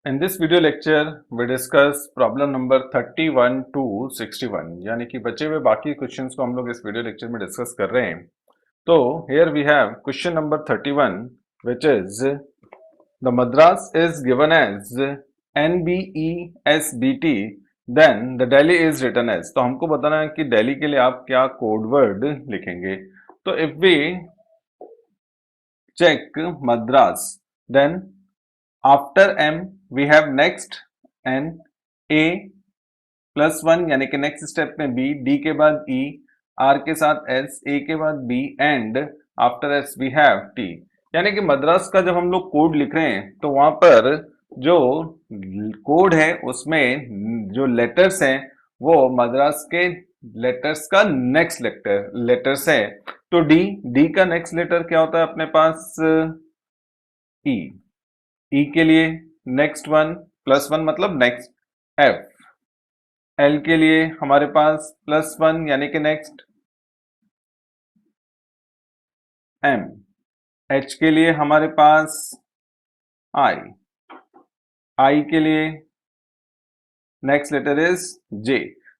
In this video lecture, we discuss problem number 31 to 61 यानी कि बचे हुए बाकी क्वेश्चंस को हम लोग इस वीडियो लेक्चर में डिस्कस कर रहे हैं। तो here we have question number 31 which is the Madras is given as NBESBT then the Delhi is written as। तो हमको बताना है कि दिल्ली के लिए आप क्या कोड वर्ड लिखेंगे। तो if we check Madras then after M we have next N A plus 1 यानी कि नेक्स्ट स्टेप में B D के बाद E R के साथ S A के बाद B and after S we have T। यानी कि मद्रास का जब हम लोग कोड लिख रहे हैं तो वहां पर जो कोड है उसमें जो लेटर्स हैं वो मद्रास के लेटर्स का नेक्स्ट लेटर्स है। तो D का नेक्स्ट लेटर क्या होता है अपने पास E। ई के लिए नेक्स्ट वन प्लस वन मतलब नेक्स्ट एफ। एल के लिए हमारे पास प्लस वन यानी कि नेक्स्ट एम। एच के लिए हमारे पास आई। आई के लिए नेक्स्ट लेटर इज जे।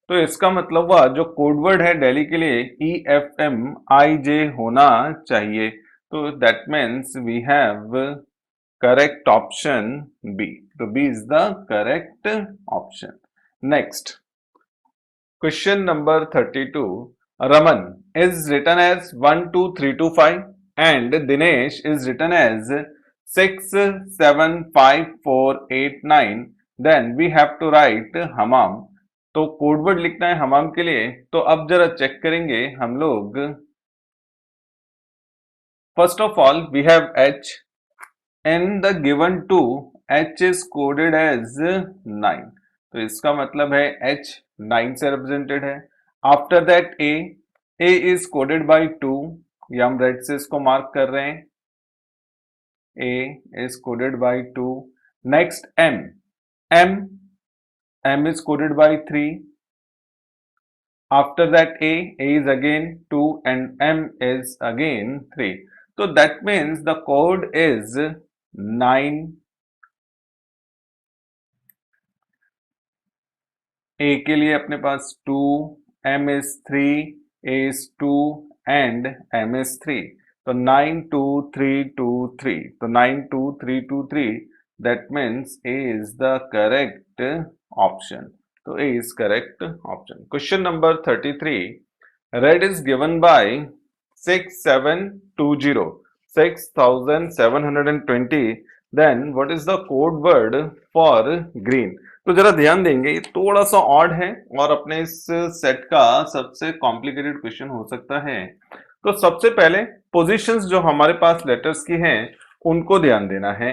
तो इसका मतलब हुआ जो कोडवर्ड है दिल्ली के लिए ई एफ एम आई जे होना चाहिए। तो that means we have correct option B। तो B is the correct option। Next, question number 32. Raman is written as 1 2 3 2 5 and Dinesh is written as 6 7 5 4 8 9। Then we have to write Hamam। तो code word लिखना है हमाम के लिए। तो अब जरा check करेंगे हम लोग। First of all we have H। In the given two, H is coded as 9। तो इसका मतलब है H 9 से रिप्रेजेंटेड है। After that A is coded by 2। ये हम रेड से इसको मार्क कर रहे हैं। A is coded by 2। Next M is coded by 3। After that A is again 2 and M is again 3। So that means the code is 9। A के लिए अपने पास 2, M is 3, A is 2 and M is 3। तो 9 2 3 2 3। तो 9 2 3 2 3 that means A is the correct option। तो A is correct option। Question number 33. Red is given by 6720 6720। Then what is the code word for green। तो जरा ध्यान देंगे, थोड़ा सा odd है और अपने इस सेट का सबसे कॉम्प्लिकेटेड क्वेश्चन हो सकता है। तो सबसे पहले पोजीशंस जो हमारे पास लेटर्स की हैं उनको ध्यान देना है।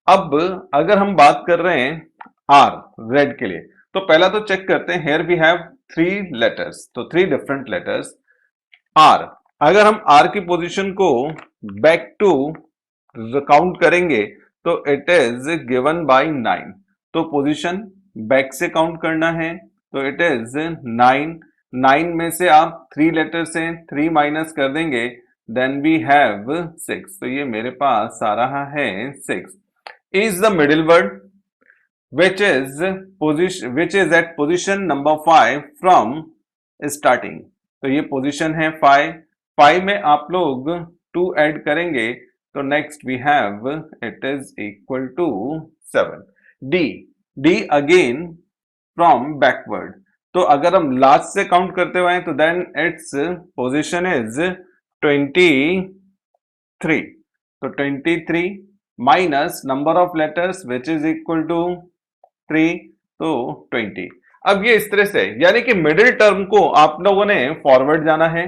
अब अगर हम बात कर रहे हैं आर रेड के लिए तो पहला तो चेक करते हैं। Here we have 3 letters. तो 3 डिफरेंट लेटर्स आर। अगर हम आर की पोजीशन को बैक टू काउंट करेंगे तो इट इज गिवन बाय 9। तो पोजीशन बैक से काउंट करना है तो इट इज 9। 9 में से आप 3 लेटर से 3 माइनस कर देंगे देन वी हैव 6। तो ये मेरे पास आ रहा है 6। Is the middle word which is at position number 5 from starting। तो ये पोजीशन है 5। 5 में आप लोग 2 ऐड करेंगे तो next we have it is equal to 7। D again from backward. तो अगर हम लास्ट से काउंट करते हुए तो देन इट्स पोजीशन इज 23। तो 23 minus number of letters which is equal to 3 तो 20। अब ये इस तरह से यानी कि मिडिल टर्म को आप लोगों ने फॉरवर्ड जाना है।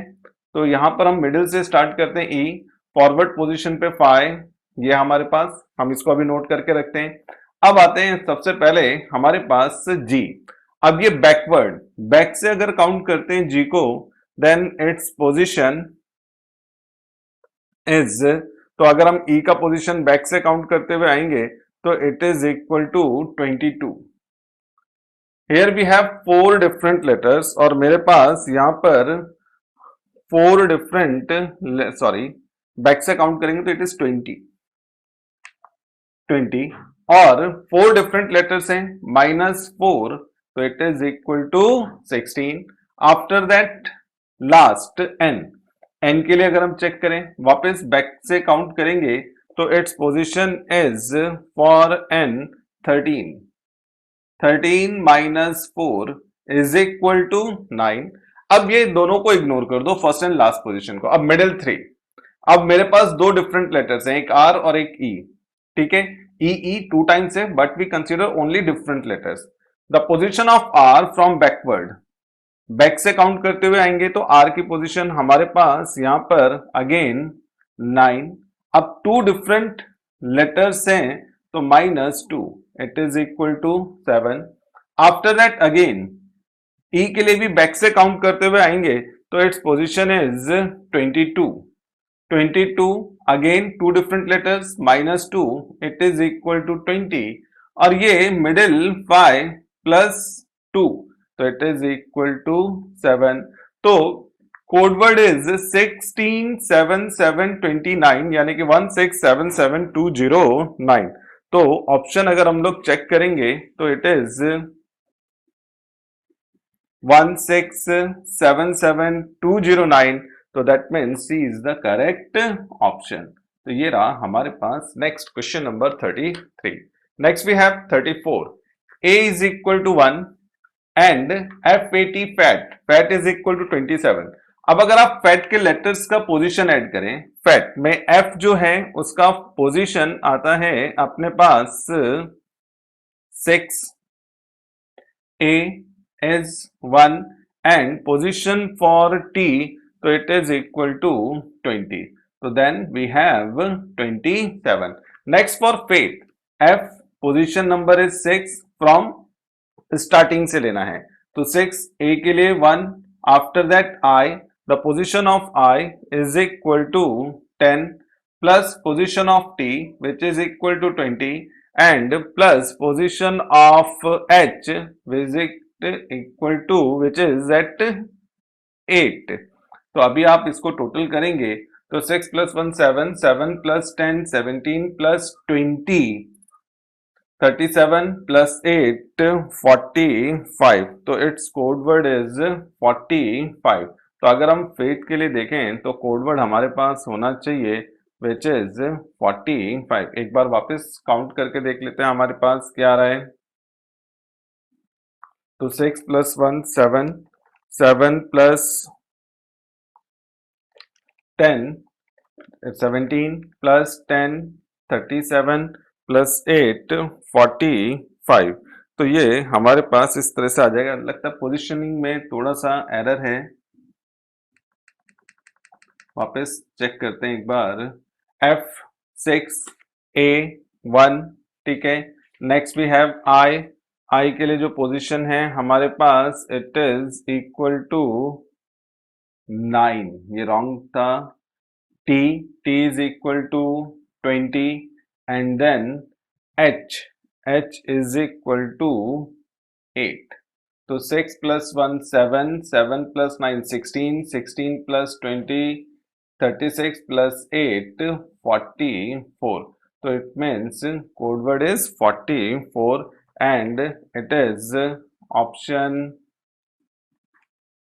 तो यहां पर हम मिडिल से स्टार्ट करते हैं। ई फॉरवर्ड पोजीशन पे 5 ये हमारे पास, हम इसको अभी नोट करके रखते हैं। अब आते हैं सबसे पहले हमारे पास जी। अब ये बैकवर्ड बैक से अगर काउंट करते हैं जी को देन इट्स पोजीशन इज। तो अगर हम ई का पोजीशन बैक से काउंट करते हुए आएंगे तो it is equal to 22। Here we have 4 different letters और मेरे पास यहां पर 4 डिफरेंट सॉरी बैक से काउंट करेंगे तो इट इज 20। और 4 डिफरेंट लेटर्स हैं, -4, तो it is equal to 16। After that last n के लिए अगर हम चेक करें, वापस बैक से काउंट करेंगे, तो its position is for n 13। 13 minus 4 is equal to 9। अब ये दोनों को इग्नोर कर दो, फर्स्ट एंड लास्ट पोजीशन को। अब मिडिल 3, अब मेरे पास दो डिफरेंट लेटर्स हैं, एक आर और एक ई। ठीक है, ई ई 2 टाइम्स है, but we consider only different letters. The position of R from backward, back से काउंट करते हुए आएंगे, तो आर की पोजीशन हमारे पास यहां पर अगेन 9। अब 2 डिफरेंट लेटर्स हैं, तो -2 it is equal to 7। After that again e के लिए भी बैक से काउंट करते हुए आएंगे, तो its position is 22। 22 again 2 different letters, -2 it is equal to 20। और ये मिडिल 5 प्लस 2, तो इट इज इक्वल टू 7। तो कोड वर्ड इज 167729, यानी कि 1677209। तो ऑप्शन अगर हम लोग चेक करेंगे, तो इट इज 1677209। तो that means C is the correct option. तो ये रहा हमारे पास next question number 33। Next we have 34। a is equal to 1 and f80 fat, fat is equal to 27। अब अगर आप फैट के लेटर्स का पोजीशन ऐड करें, फैट में f जो है उसका पोजीशन आता है अपने पास 6, a is 1 and position for t, so it is equal to 20. So then we have 27. Next for faith, f position number is 6 from starting से लेना है, तो 6 a के लिए 1, after that I, the position of I is equal to 10 plus position of t which is equal to 20 and plus position of h which is equal to which is at 8। तो अभी आप इसको total करेंगे, तो 6 plus 1 7, 7 plus 10 17 plus 20 37 plus 8 45। तो it's code word is 45। तो अगर हम फेथ के लिए देखें, तो कोड वर्ड हमारे पास होना चाहिए विच इज 45। एक बार वापस काउंट करके देख लेते हैं हमारे पास क्या आ रहा है। तो 6 प्लस 1 7, 7 प्लस 10 17 प्लस 10 37 प्लस 8 45। तो ये हमारे पास इस तरह से आ जाएगा। लगता है पोजीशनिंग में थोड़ा सा एरर है, वापस चेक करते हैं एक बार। F6 A1, ठीक है। नेक्स्ट वी हैव I के लिए जो पोजीशन है हमारे पास इट इज इक्वल टू 9, ये रॉन्ग था। T is equal to 20 and then H is equal to 8। तो 6 plus 1 7, 7 plus 9 16, 16 plus 20 36 plus 8 44। तो it means code word is 44 and it is option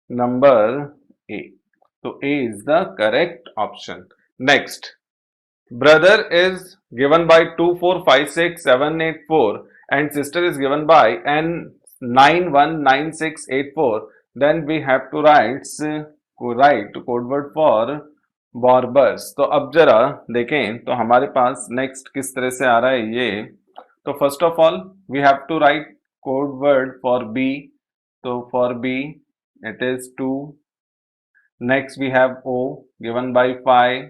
number A। तो A is the correct option. Next, brother is given by 2 4 5 6 7 8 4 and sister is given by n 9 1 9 6 8 4, then we have to write code word for barbers. तो अब जरा देखें, तो हमारे पास next किस तरह से आ रहा है ये। तो first of all we have to write code word for B. तो for B it is 2। Next we have O given by 5.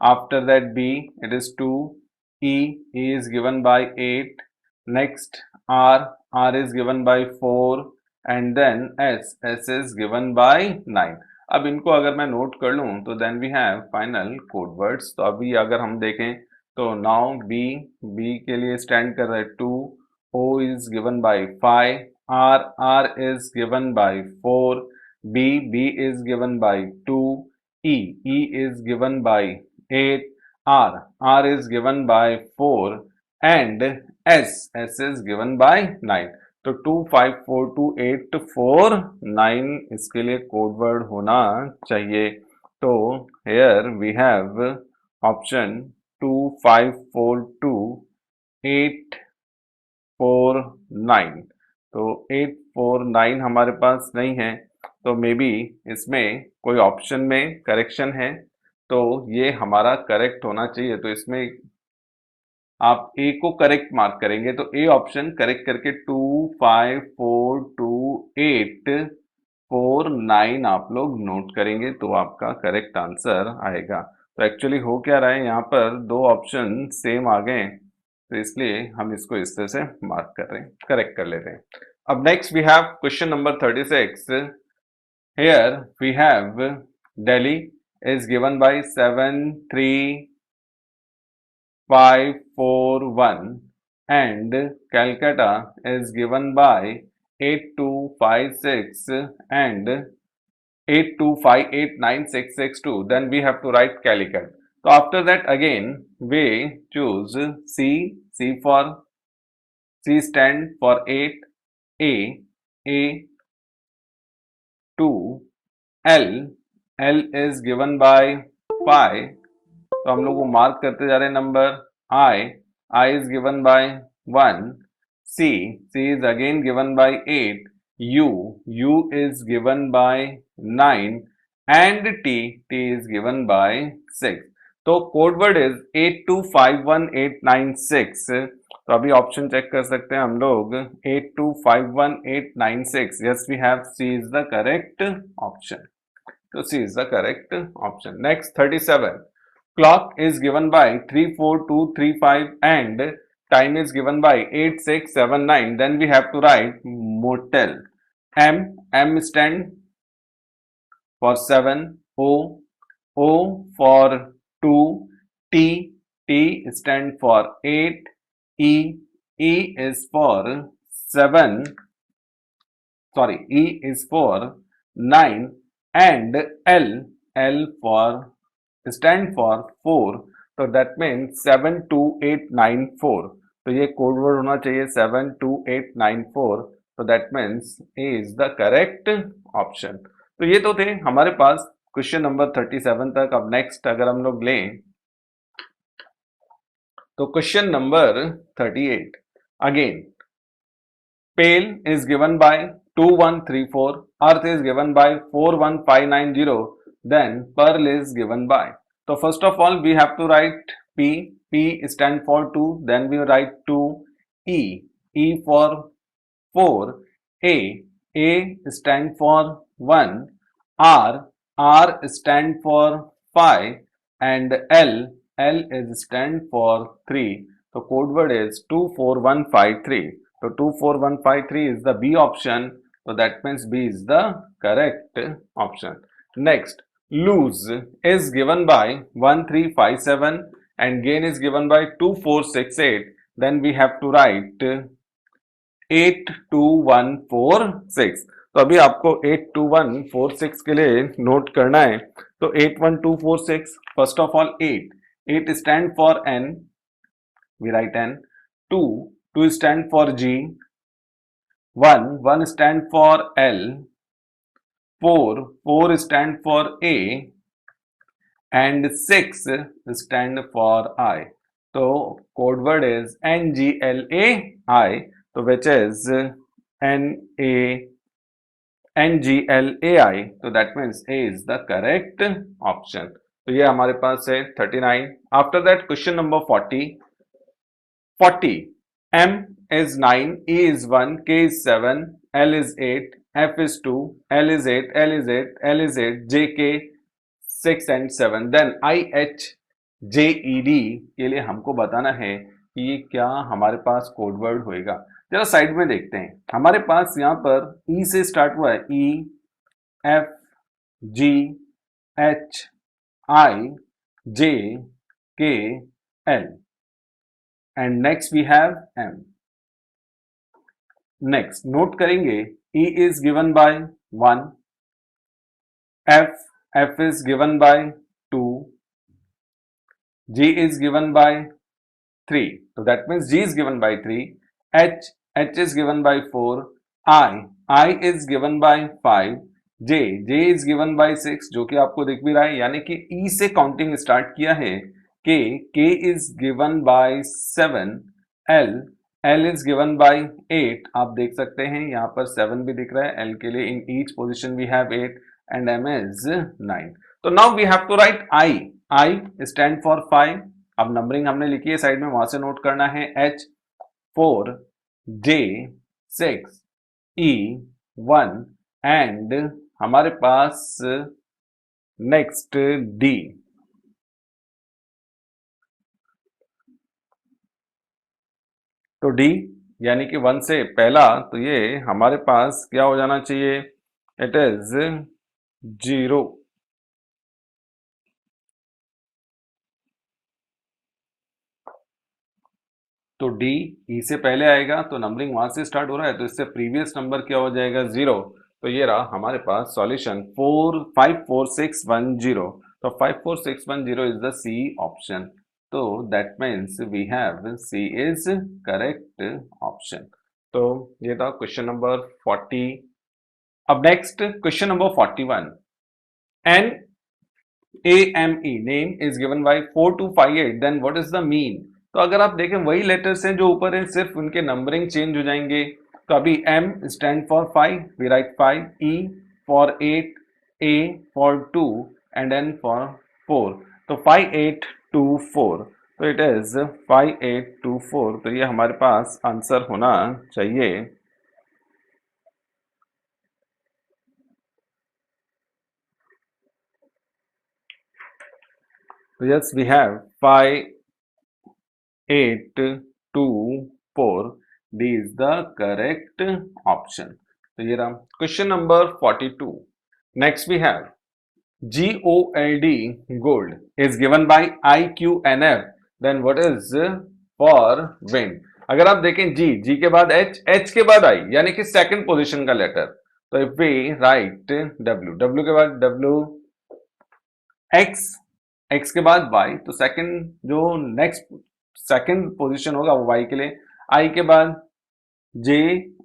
After that B it is 2. E is given by 8. Next R is given by 4 and then S is given by 9। अब इनको अगर मैं note कर लूं, तो then we have final code words. तो अभी अगर हम देखें, तो नाउ बी के लिए स्टैंड कर रहा है 2, O is given by 5, R is given by 4, B is given by 2, E is given by 8, R is given by 4 and S is given by 9. तो 254284 इसके लिए कोड वर्ड होना चाहिए. तो here we have option 2542849. तो 849 हमारे पास नहीं है, तो मे बी इसमें कोई ऑप्शन में करेक्शन है, तो ये हमारा करेक्ट होना चाहिए. तो इसमें आप ए को करेक्ट मार्क करेंगे, तो ए ऑप्शन करेक्ट करके 2542849 आप लोग नोट करेंगे, तो आपका करेक्ट आंसर आएगा. तो एक्चुअली हो क्या रहा है, यहाँ पर दो ऑप्शन सेम आ गए, तो इसलिए हम इसको इस तरह से मार्क कर रहे हैं, करेक्ट कर ले रहे हैं. अब next we have question number 36. Here we have Delhi is given by 73541 and Calcutta is given by 8256 and 825896662. Then we have to write Calicut. So after that again we choose C for C stand for 8, A 2, L is given by 5. तो हम लोग को mark करते जा रहे हैं number. I is given by 1. C is again given by 8. U is given by 9 and T is given by 6. तो code word is 8251896. तो अभी ऑप्शन चेक कर सकते हैं हम लोग. 8251896. Yes we have C is the correct option. So C is the correct option. Next 37. Clock is given by 34235 and time is given by 8679. Then we have to write motel. M stand for 7. O for 2. T stand for 8. E is for 7. Sorry, E is for 9. And L for stand for 4. तो that means 72894. तो ये code word होना चाहिए 72894. तो that means A is the correct option. तो ये तो थे हमारे पास क्वेश्चन नंबर 37 तक. अब नेक्स्ट अगर हम लोग लें तो question number 38. Again Pale is given by 2134, Earth is given by 41590, then Pearl is given by. So first of all we have to write P stand for 2, then we write 2. E for 4. A stand for 1. R stand for 5 and L is stand for 3. So code word is 24153. So 24153 is the B option. So that means B is the correct option. Next, lose is given by 1357 and gain is given by 2468. Then we have to write 82146. तो अभी आपको 82146 के लिए note करना है. तो 81246. First of all 8 stand for N. We write N. 2 stand for G. 1 stand for L. 4 stand for A and 6 stand for I. So code word is NGLAI. So which is NGLAI. So that means A is the correct option. तो ये हमारे पास है 39. After that question number 40. 40. M is 9, E is 1, K is 7, L is 8, F is 2, L is 8, L is 8, L is 8, J, K 6 and 7. Then I, H, J, E, D के लिए हमको बताना है कि ये क्या हमारे पास कोड वर्ड होएगा. जरा साइड में देखते हैं. हमारे पास यहाँ पर E से स्टार्ट हुआ है. E, F, G, H, I, J, K, L. And next we have M. Next note करेंगे. E is given by 1. F is given by 2. G is given by 3. So that means G is given by 3, H is given by 4, I is given by 5, J is given by 6 जो कि आपको दिख भी रहा है, यानी कि E से काउंटिंग स्टार्ट किया है, K is given by 7, L is given by 8, आप देख सकते हैं यहाँ पर 7 भी दिख रहा है L के लिए, in each position we have 8 and M is 9. तो now we have to write I stand for 5, अब नंबरिंग हमने लिखी है साइड में, वहां से नोट करना है H 4, J 6, E 1 एंड हमारे पास नेक्स्ट D. तो D यानी कि 1 से पहला, तो ये हमारे पास क्या हो जाना चाहिए, इट इज 0. तो D E से पहले आएगा, तो नंबरिंग वहां से स्टार्ट हो रहा है, तो इससे प्रीवियस नंबर क्या हो जाएगा, 0. तो ये रहा हमारे पास सॉल्यूशन 54610. तो 54610 इज द सी ऑप्शन. तो that means we have C is correct option. तो ये था क्वेश्चन नंबर 40. अब next question number 41. NAME name is given by 4258, then what is the mean. तो अगर आप देखें वही लेटर्स हैं जो ऊपर हैं, सिर्फ उनके नंबरिंग चेंज हो जाएंगे. तो अभी M stand for 5, we write 5, E for 8, A for 2 and N for 4. तो 5824, तो इट इज 5824. तो ये हमारे पास आंसर होना चाहिए. तो yes we have 5824. D is the correct option. तो ये रहा question number 42. Next we have GOLD gold is given by IQNF, then what is for wind. अगर आप देखें G के बाद H के बाद I, यानी कि सेकंड पोजीशन का लेटर. तो इफ वी राइट W के बाद W, X के बाद Y, तो सेकंड जो नेक्स्ट सेकंड पोजीशन होगा वो Y के लिए, I के बाद J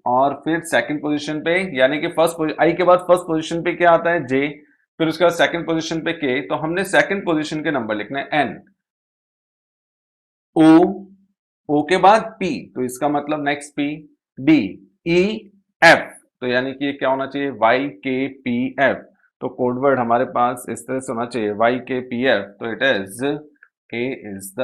और फिर सेकंड पोजीशन पे, यानी कि I के बाद फर्स्ट पोजीशन पे क्या आता है, J, फिर उसके बाद सेकंड पोजीशन पे K. तो हमने सेकंड पोजीशन के नंबर लिखने हैं N, O के बाद P, तो इसका मतलब next P, D, E, F. तो यानी कि ये क्या होना चाहिए, YKPF. तो कोड वर्ड हमारे पास इस तरह से होना चाहिए, YKPF. तो it is A is the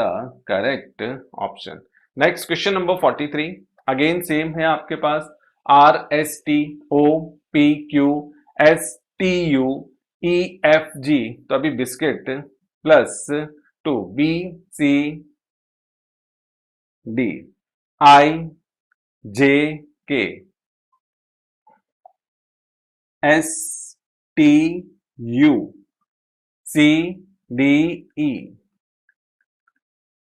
correct option. Next question number 43. Again same है आपके पास, RSTOPQSTUEFG. तो अभी biscuit plus 2, BCD, IJK, STU, CDE,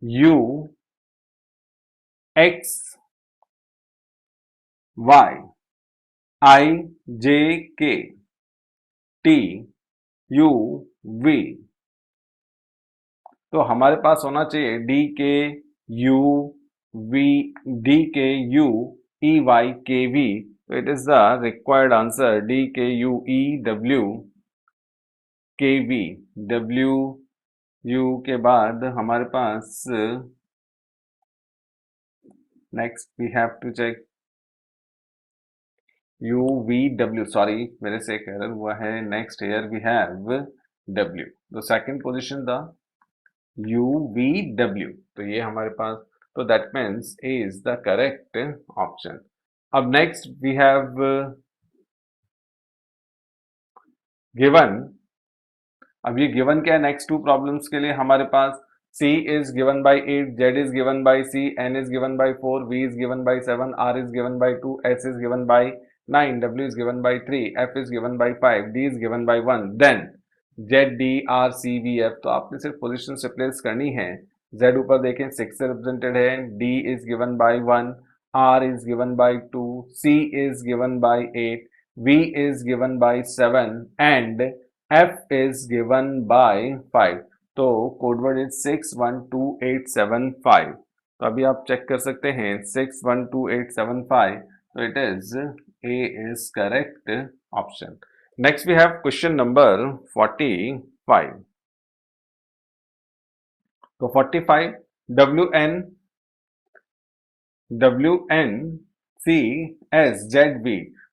UXY, IJK, TUV. तो हमारे पास होना चाहिए DKUEYKV. तो it is the required answer, DKUEWKV. WU के बाद हमारे पास next we have to check UVW. Sorry, मेरे से एक एरर हुआ है. Next here we have W. तो सेकंड पोजीशन द UVW. तो ये हमारे पास, तो that means A is the correct option. अब नेक्स्ट वी हैव गिवन. अब ये गिवन क्या है नेक्स्ट टू प्रॉब्लम्स के लिए हमारे पास, C is given by 8, Z is given by C, N is given by 4, V is given by 7, R is given by 2, S is given by 9, W is given by 3, F is given by 5, D is given by 1. Then Z, D, R, C, V, F. तो आपने सिर्फ position से place करनी है. Z ऊपर देखें 6 से represented है, D is given by 1, R is given by 2, C is given by 8, V is given by 7 and F is given by 5. तो कोड वर्ड इज 612875. तो अभी आप चेक कर सकते हैं 612875, तो it is A is correct option. Next we have question number 45. तो 45 WNCSZB,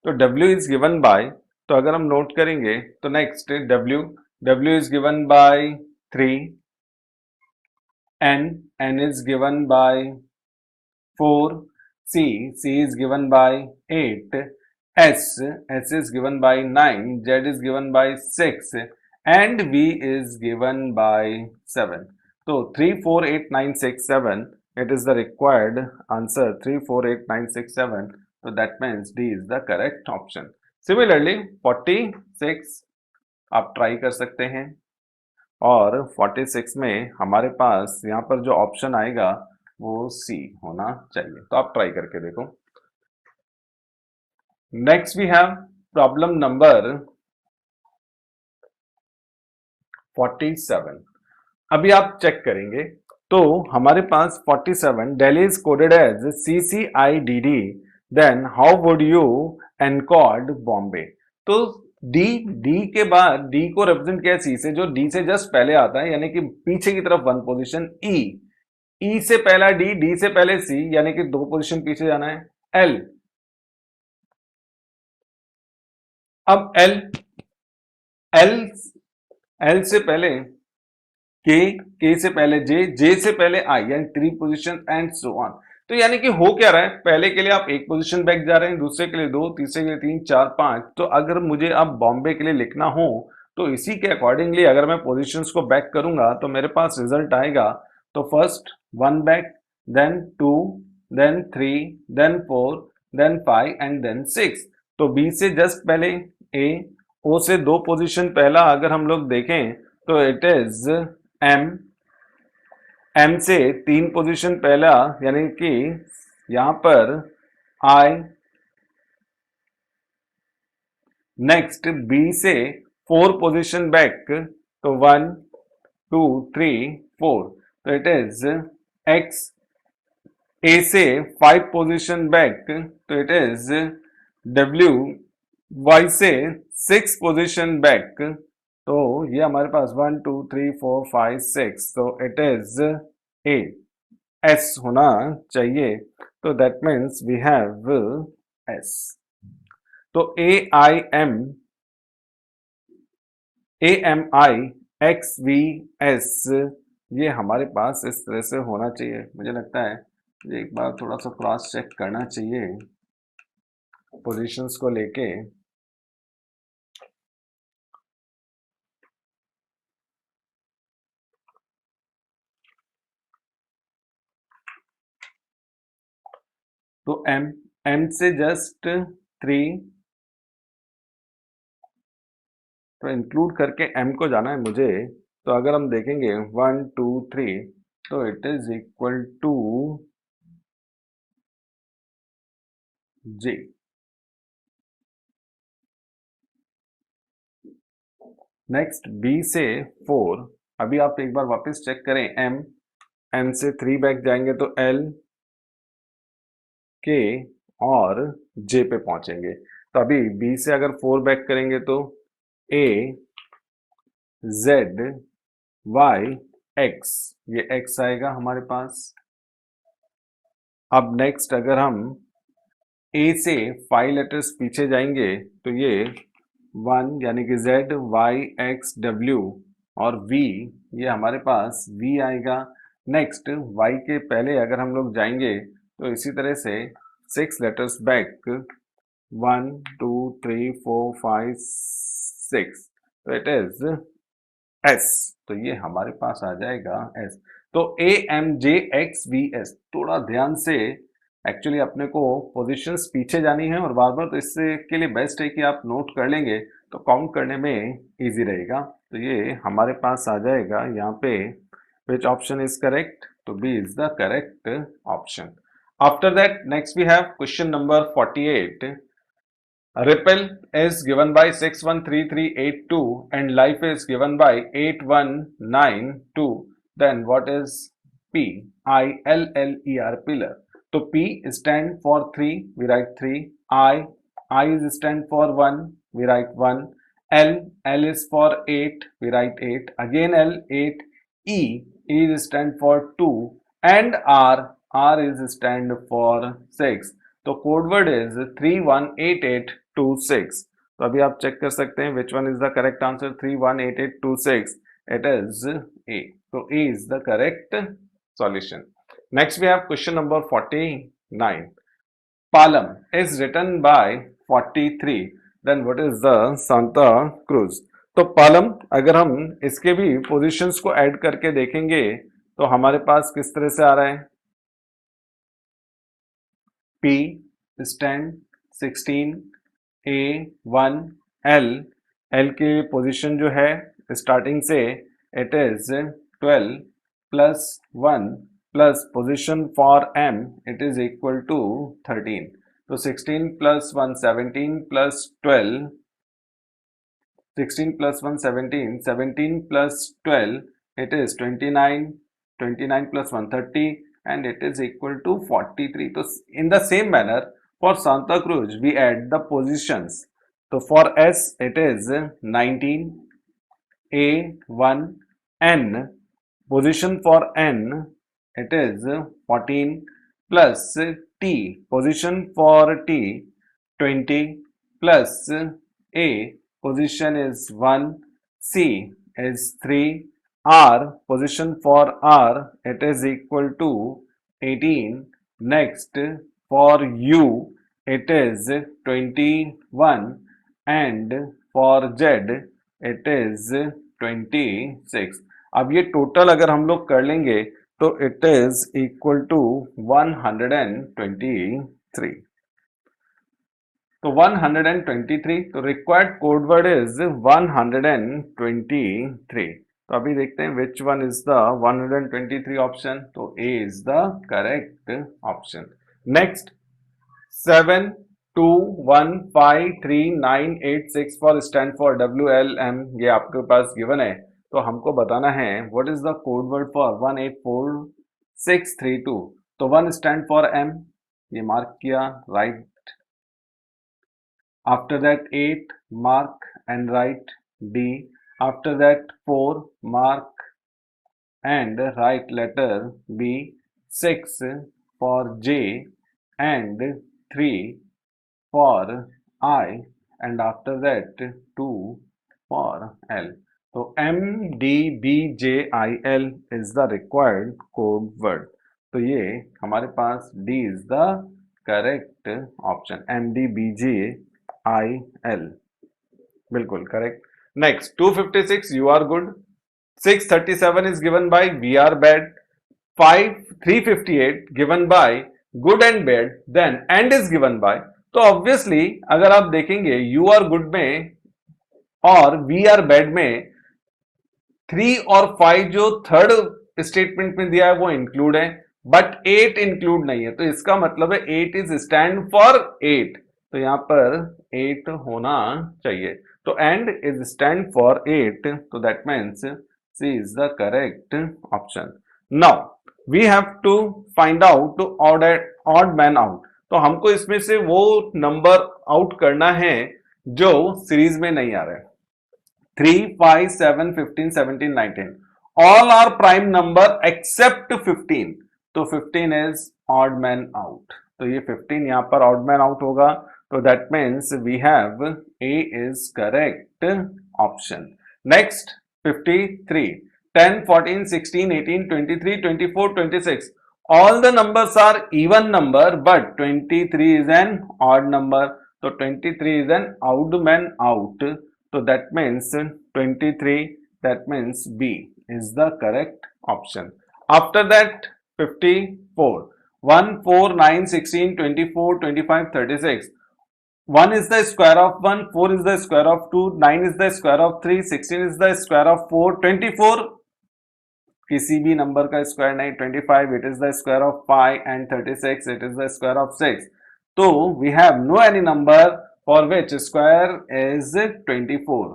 तो W इज गिवन बाय, तो अगर हम नोट करेंगे तो next W is given bye 3, N is given by 4, C is given by 8, S is given by 9, Z is given by 6 and V is given by 7. So 3, 4, 8, 9, 6, 7, it is the required answer 3, 4, 8, 9, 6, 7. So that means D is the correct option. Similarly 46 आप try कर सकते हैं और 46 में हमारे पास यहाँ पर जो ऑप्शन आएगा वो सी होना चाहिए, तो आप ट्राई करके देखो. Next we have problem number 47. अभी आप चेक करेंगे तो हमारे पास 47 Delhi is coded as CCIDD, then how would you encode Bombay. तो डी के बाद डी को रिप्रेजेंट किया सी से, जो डी से जस्ट पहले आता है यानी कि पीछे की तरफ 1 पोजीशन. ई से पहला डी से पहले सी यानी कि 2 पोजीशन पीछे जाना है. एल, अब एल से पहले के से पहले जे से पहले आई, यानी 3 पोजीशन एंड सो ऑन. तो यानी कि हो क्या रहा है, पहले के लिए आप 1 पोजीशन बैक जा रहे हैं, दूसरे के लिए 2, तीसरे के लिए 3, 4, 5. तो अगर मुझे अब बॉम्बे के लिए लिखना हो तो इसी के अकॉर्डिंगली अगर मैं पोजीशंस को बैक करूंगा तो मेरे पास रिजल्ट आएगा. तो first 1 back, then 2, then 3, then 4, then 5 and then 6. तो बी से जस्ट पहले ए, ओ से 2 पोजीशन पहला अगर हम लोग देखें तो इट इज एम से 3 पोजीशन पहला यानी कि यहां पर आई. नेक्स्ट बी से 4 पोजीशन बैक, तो 1, 2, 3, 4, तो इट इज एक्स. ए से 5 पोजीशन बैक, तो इट इज डब्ल्यू. वाई से 6 पोजीशन बैक, तो ये हमारे पास 1, 2, 3, 4, 5, 6, तो इट इज ए. एस होना चाहिए, तो that means we have S. तो ए m i x we s, ये हमारे पास इस तरह से होना चाहिए. मुझे लगता है मुझे एक बार थोड़ा सा क्रॉस चेक करना चाहिए पोजीशंस को लेके. तो एम से जस्ट 3, तो इंक्लूड करके एम को जाना है मुझे. तो अगर हम देखेंगे 1, 2, 3, तो इट इज इक्वल टू जे. नेक्स्ट बी से 4, अभी आप एक बार वापस चेक करें. एम से 3 बैक जाएंगे तो एल, के और जे पे पहुंचेंगे. तो अभी बी से अगर 4 बैक करेंगे तो ए, जेड, वाई, एक्स, ये एक्स आएगा हमारे पास. अब नेक्स्ट अगर हम ए से 5 लेटर्स पीछे जाएंगे तो ये 1 यानी कि जेड, वाई, एक्स, डब्ल्यू और वी, ये हमारे पास वी आएगा. नेक्स्ट वाई के पहले अगर हम लोग जाएंगे तो इसी तरह से 6 लेटर्स बैक, 1, 2, 3, 4, 5, 6, तो इट इज एस. तो ये हमारे पास आ जाएगा एस. तो ए M J X we S, थोड़ा ध्यान से एक्चुअली अपने को पोजीशंस पीछे जानी है और बार बार, तो इससे के लिए बेस्ट है कि आप नोट कर लेंगे तो काउंट करने में इजी रहेगा. तो ये हमारे पास आ जाएगा यहाँ पे विच ऑप्शन इज करेक्ट, तो B is the correct option. After that next we have question number 48. Ripple is given by 613382 and life is given by 8192. Then what is P, ILLER, pillar. तो P stand for 3, we write 3. I is stand for 1, we write 1. L is for 8, we write 8. Again L, 8. E is stand for 2, and R is stand for 6. तो code word is 318826. तो अभी आप check कर सकते हैं which one is the correct answer. 318826, it is a. तो a is the correct solution. Next we have question number 49. Palam is written by 43. Then what is the Santa Cruz? तो पालम अगर हम इसके भी पोजीशंस को ऐड करके देखेंगे तो हमारे पास किस तरह से आ रहा है. P stand 16, A 1, L की पोजीशन जो है स्टार्टिंग से it is 12 plus 1 plus position for M it is equal to 13. तो 16 plus 1 17 plus 12, 16 plus 1 17, 17 plus 12 it is 29, 29 plus 1 30, and it is equal to 43. So in the same manner for Santa Cruz we add the positions. So for S it is 19, A 1, N position for N it is 14 plus T position for T 20 plus A position is 1, C is 3, R position for R it is equal to 18. Next for U it is 21, and for Z it is 26. अब ये total अगर हम लोग कर लेंगे तो it is equal to 123. तो 123, तो रिक्वायर्ड कोड वर्ड इज 123. तो अभी देखते हैं which one is the 123 option. तो a is the correct option. Next 72153986 for stand for WLM, ये आपके पास गिवन है. तो हमको बताना है what is the code word for 184632. तो 1 स्टैंड फॉर M, ये मार्क किया, right. After that 8, mark and write D. After that 4, mark and write letter B. 6 for J and 3 for I, and after that 2 for L. So MDBJIL is the required code word. तो ये हमारे पास D is the correct option. MDBJIL, बिल्कुल correct. Next 256, you are good. 637 is given by we are bad. 358 given by good and bad. Then and is given by. तो obviously अगर आप देखेंगे you are good में और we are bad में 3 और 5 जो थर्ड स्टेटमेंट में दिया है वो इंक्लूड है, बट 8 इंक्लूड नहीं है. तो इसका मतलब है 8 इज स्टैंड फॉर 8. तो यहां पर 8 होना चाहिए. तो एंड इज स्टैंड फॉर 8, तो that means C is the correct option. Now we have to find out odd man out. तो हमको इसमें से वो नंबर आउट करना है जो सीरीज में नहीं आ रहे. 3, 5, 7, 15, 17, 19 all are prime number except 15. तो 15 इज ऑड मैन आउट. तो ये 15 यहां पर ऑड मैन आउट होगा. So that means we have A is correct option. Next 53, 10, 14, 16, 18, 23, 24, 26. All the numbers are even number, but 23 is an odd number. So 23 is an odd man out. So that means 23, that means B is the correct option. After that 54, 1, 4, 9, 16, 24, 25, 36. 1 is the square of 1, 4 is the square of 2, 9 is the square of 3, 16 is the square of 4, 24 किसी भी number का square नहीं, 25 it is the square of 5, and 36 it is the square of 6. तो we have no any number for which square is 24.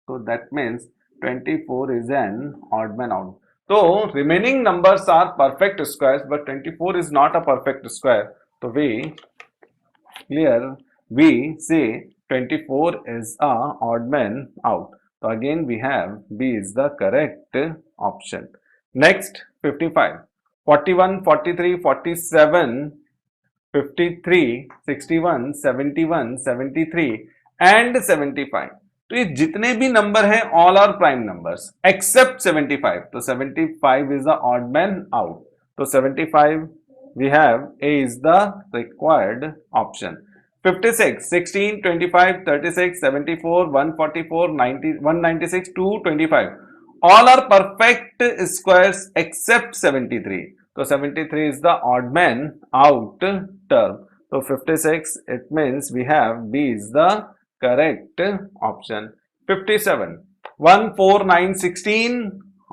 So that means 24 is an odd man out. तो remaining numbers are perfect squares but 24 is not a perfect square, तो we clear we say 24 is a odd man out. So again we have B is the correct option. Next 55, 41, 43, 47, 53, 61, 71, 73 and 75. तो ये जितने भी number हैं all are prime numbers except 75. तो 75 is the odd man out. तो 75 we have A is the required option. 56, 16, 25, 36, 74, 144, 90, 196, 225. All are perfect squares except 73. So 73 is the odd man out term. So 56, it means we have B is the correct option. 57, 1, 4, 9, 16.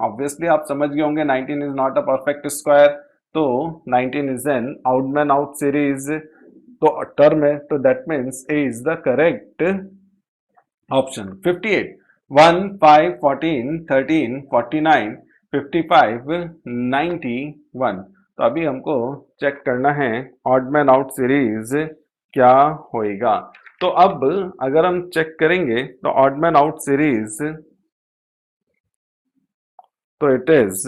Obviously आप समझ गए होंगे 19 is not a perfect square. तो 19 is an odd man out series, तो term है, तो that means A is the correct option. 58, 1, 5, 14, 13, 49, 55, 91. तो अभी हमको चेक करना है ऑड मैन आउट सीरीज क्या होएगा. तो अब अगर हम चेक करेंगे तो ऑड मैन आउट सीरीज, तो it is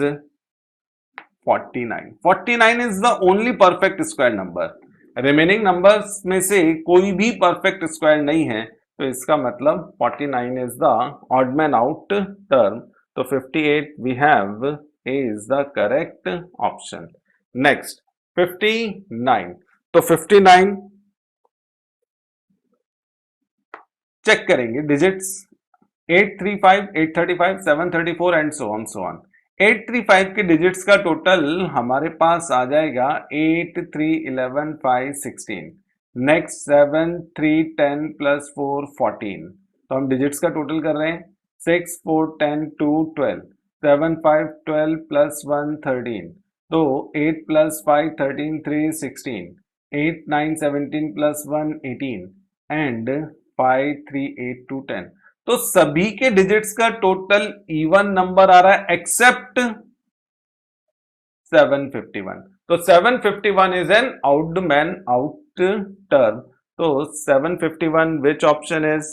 49. 49 is the only perfect square number. Remaining numbers में से कोई भी परफेक्ट स्क्वायर नहीं है, तो इसका मतलब 49 is the odd man out term. तो 58 we have A is the correct option. Next 59. तो 59 चेक करेंगे डिजिट्स 835, 835, 734 एंड सो ऑन. 835 के डिजिट्स का टोटल हमारे पास आ जाएगा 8, 3, 11, 5, 16. Next 7, 3, 10 plus 4, 14. तो हम डिजिट्स का टोटल कर रहे हैं 6, 4, 10, 2, 12, 7, 5, 12 प्लस 1, 13. तो 8 प्लस 5, 13, 3, 16. 8, 9, 17 plus 1, 18 and 5, 3, 8, 2, 10. तो सभी के डिजिट्स का टोटल इवन नंबर आ रहा है एक्सेप्ट 751. तो 751 is an odd man out term. तो 751 विच ऑप्शन इज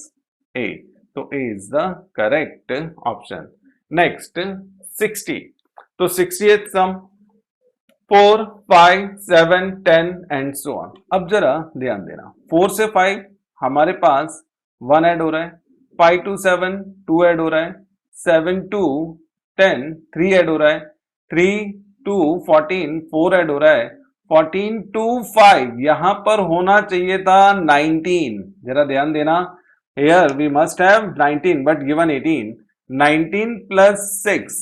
ए. तो a is the correct option. Next 60. तो 60th some 4, 5, 7, 10 and so on. अब जरा ध्यान देना 4 से 5 हमारे पास 1 ऐड हो रहा है, 5 to 7 2 ऐड हो रहा है, 7 to 10 3 ऐड हो रहा है, 3 to 14 4 ऐड हो रहा है, 14 to 5 यहां पर होना चाहिए था 19. जरा ध्यान देना, here we must have 19 but given 18. 19 plus 6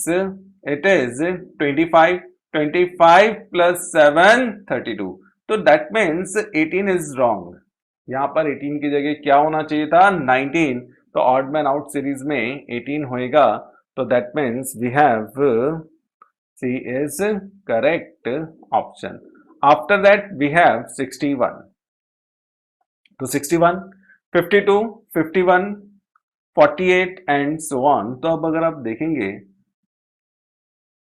it is 25. 25 plus 7 32. तो that means 18 is wrong. यहां पर 18 की जगह क्या होना चाहिए था 19. तो ऑड मैन आउट सीरीज में 18 होएगा. तो that means we have C is correct option. After that we have 61. तो 61, 52, 51, 48 एंड सो ऑन. तो अब अगर आप देखेंगे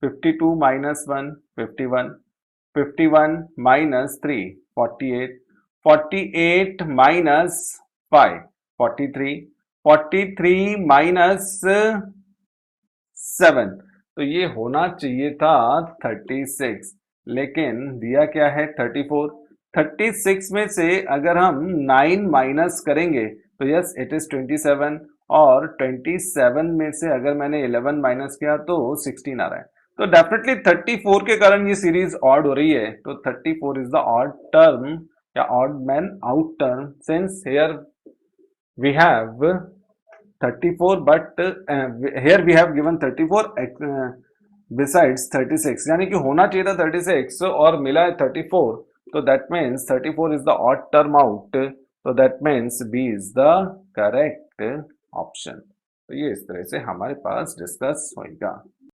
52 minus 1 51, 51 minus 3 48, 48 minus 5 43, 43 माइनस 7. तो ये होना चाहिए था 36, लेकिन दिया क्या है 34. 36 में से अगर हम 9 माइनस करेंगे तो यस इट इज 27, और 27 में से अगर मैंने 11 माइनस किया तो 16 आ रहा है. तो डेफिनेटली 34 के कारण ये सीरीज ऑड हो रही है. तो 34 इज द ऑड टर्म या odd man out term, since here we have 34 but here we have given 34 besides 36, यानी कि होना चाहिए था 36 और मिला है 34. तो that means 34 is the odd term out. तो that means B is the correct option. तो ये इस तरह से हमारे पास डिस्कस होगा.